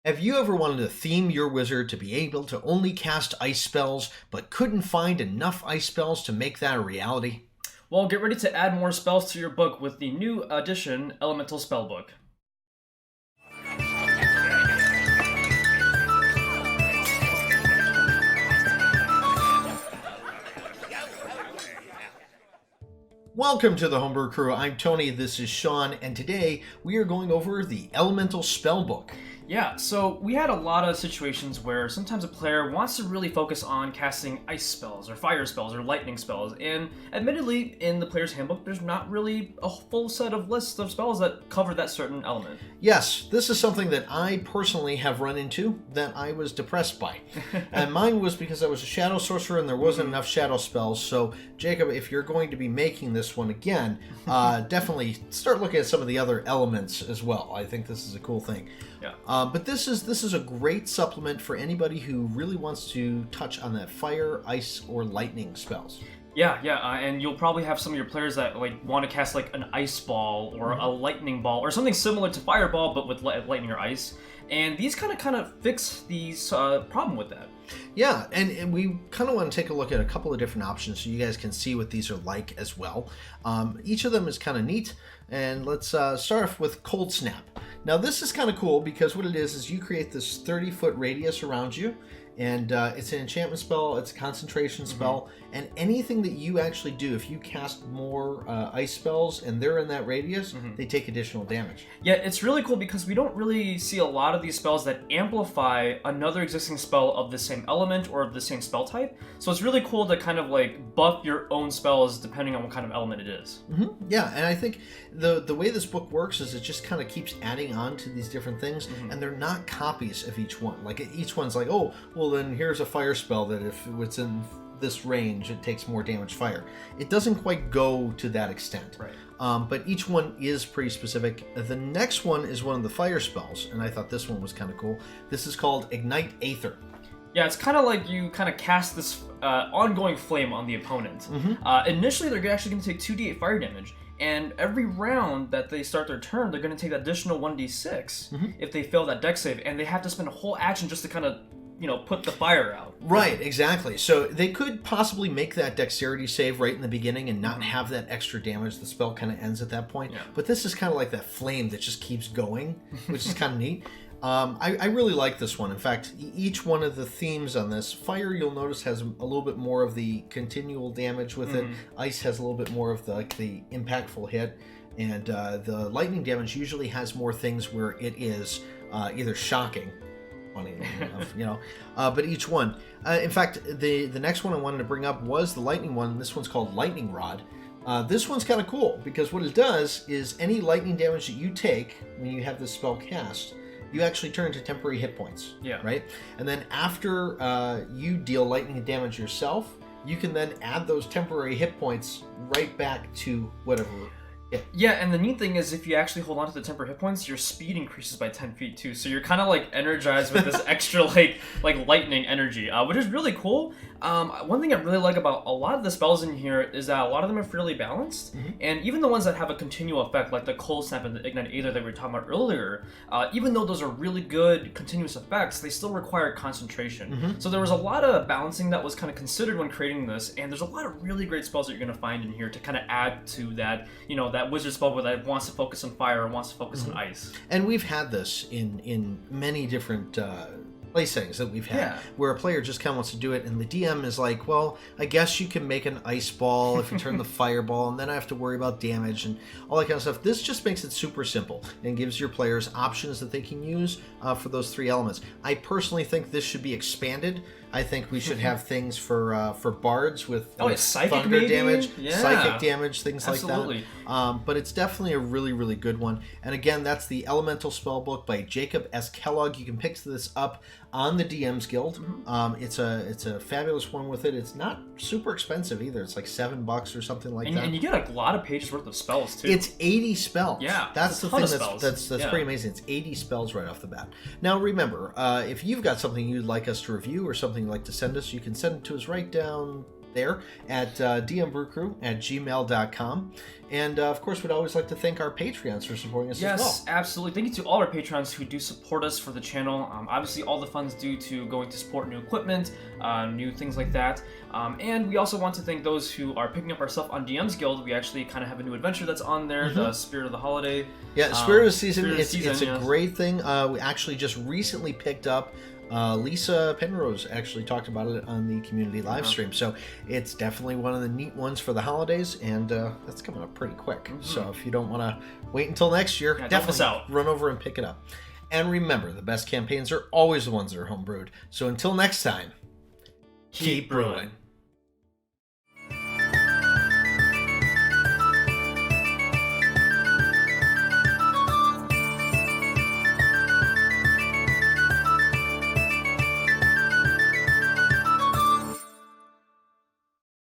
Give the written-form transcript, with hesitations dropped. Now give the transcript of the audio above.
Have you ever wanted to theme your wizard to be able to only cast ice spells, but couldn't find enough ice spells to make that a reality? Well, get ready to add more spells to your book with the new edition, Elemental Spellbook. Welcome to the Homebrew Crew. I'm Tony, this is Sean, and today we are going over the Elemental Spellbook. Yeah, so we had a lot of situations where sometimes a player wants to really focus on casting ice spells or fire spells or lightning spells, and admittedly in the player's handbook there's not really a full set of lists of spells that cover that certain element. Yes, this is something that I personally have run into that I was depressed by. And mine was because I was a shadow sorcerer and there wasn't enough shadow spells. So Jacob, if you're going to be making this one again, definitely start looking at some of the other elements as well. I think this is a cool thing. Yeah. But this is a great supplement for anybody who really wants to touch on that fire, ice, or lightning spells. Yeah, and you'll probably have some of your players that want to cast an ice ball or a lightning ball or something similar to fireball, but with lightning or ice. And these kind of fix these problem with that. Yeah, and we kind of want to take a look at a couple of different options so you guys can see what these are like as well. Each of them is kind of neat, and let's start off with Cold Snap. Now this is kind of cool because what it is you create this 30-foot radius around you, and it's an enchantment spell, it's a concentration spell, and anything that you actually do, if you cast more ice spells and they're in that radius, they take additional damage. Yeah, it's really cool because we don't really see a lot of these spells that amplify another existing spell of the same element or of the same spell type. So it's really cool to kind of buff your own spells depending on what kind of element it is. Yeah, and I think the way this book works is it just kind of keeps adding on to these different things, and they're not copies of each one. Like each one's like, oh, well then here's a fire spell that if it's in this range, it takes more damage fire. It doesn't quite go to that extent. Right. But each one is pretty specific. The next one is one of the fire spells, and I thought this one was kind of cool. This is called Ignite Aether. Yeah, it's kind of like you cast this ongoing flame on the opponent. Initially, they're actually going to take 2d8 fire damage, and every round that they start their turn, they're going to take that additional 1d6 if they fail that dex save, and they have to spend a whole action just to kind of put the fire out. Right, exactly. So they could possibly make that dexterity save right in the beginning and not have that extra damage. The spell kind of ends at that point. Yeah. But this is kind of like that flame that just keeps going, which is kind of neat. I really like this one. In fact, each one of the themes on this, fire you'll notice has a little bit more of the continual damage with it. Ice has a little bit more of the impactful hit. And the lightning damage usually has more things where it is either shocking, funny enough, but each one. In fact, the next one I wanted to bring up was the lightning one. This one's called Lightning Rod. This one's kind of cool because what it does is any lightning damage that you take when you have this spell cast, you actually turn to temporary hit points. Yeah. Right? And then after you deal lightning damage yourself, you can then add those temporary hit points right back to whatever. Yeah, and the neat thing is if you actually hold on to the temporary hit points, your speed increases by 10 feet too. So you're kind of energized with this extra lightning energy, which is really cool. One thing I really like about a lot of the spells in here is that a lot of them are fairly balanced, and even the ones that have a continual effect, like the Cold Snap and the Ignite Aether that we were talking about earlier, even though those are really good continuous effects, they still require concentration. So there was a lot of balancing that was kind of considered when creating this, and there's a lot of really great spells that you're going to find in here to kind of add to that, that wizard spell that wants to focus on fire or wants to focus on ice. And we've had this in many different play settings that we've had, where a player just kind of wants to do it, and the DM is like, well, I guess you can make an ice ball if you turn the fireball, and then I have to worry about damage and all that kind of stuff. This just makes it super simple and gives your players options that they can use for those three elements. I personally think this should be expanded. I think we should have things for bards with psychic thunder maybe? damage, Yeah. psychic damage, things Absolutely. like that. But it's definitely a really, really good one. And again, that's the Elemental Spellbook by Jacob S. Kellogg. You can pick this up on the DM's Guild. It's a fabulous one with it. It's not super expensive either. It's like $7 or something like that. And you get a lot of pages worth of spells too. It's 80 spells. Yeah, that's the ton thing of that's spells. pretty amazing. It's 80 spells right off the bat. Now remember, if you've got something you'd like us to review or something you'd like to send us, you can send it to us right down there at dmbrewcrew@gmail.com. And of course, we'd always like to thank our Patreons for supporting us as well. Yes, absolutely. Thank you to all our patrons who do support us for the channel. Obviously, all the funds due to going to support new equipment, new things like that. And we also want to thank those who are picking up our stuff on DM's Guild. We actually kind of have a new adventure that's on there, the Spirit of the Holiday. Yeah, Spirit of the Season. Spirit of the It's Season, a great thing. We actually just recently picked up. Lisa Penrose actually talked about it on the community live stream, so it's definitely one of the neat ones for the holidays, and that's coming up pretty quick. So if you don't want to wait until next year, definitely run over and pick it up. And remember, the best campaigns are always the ones that are homebrewed. So until next time, keep brewing.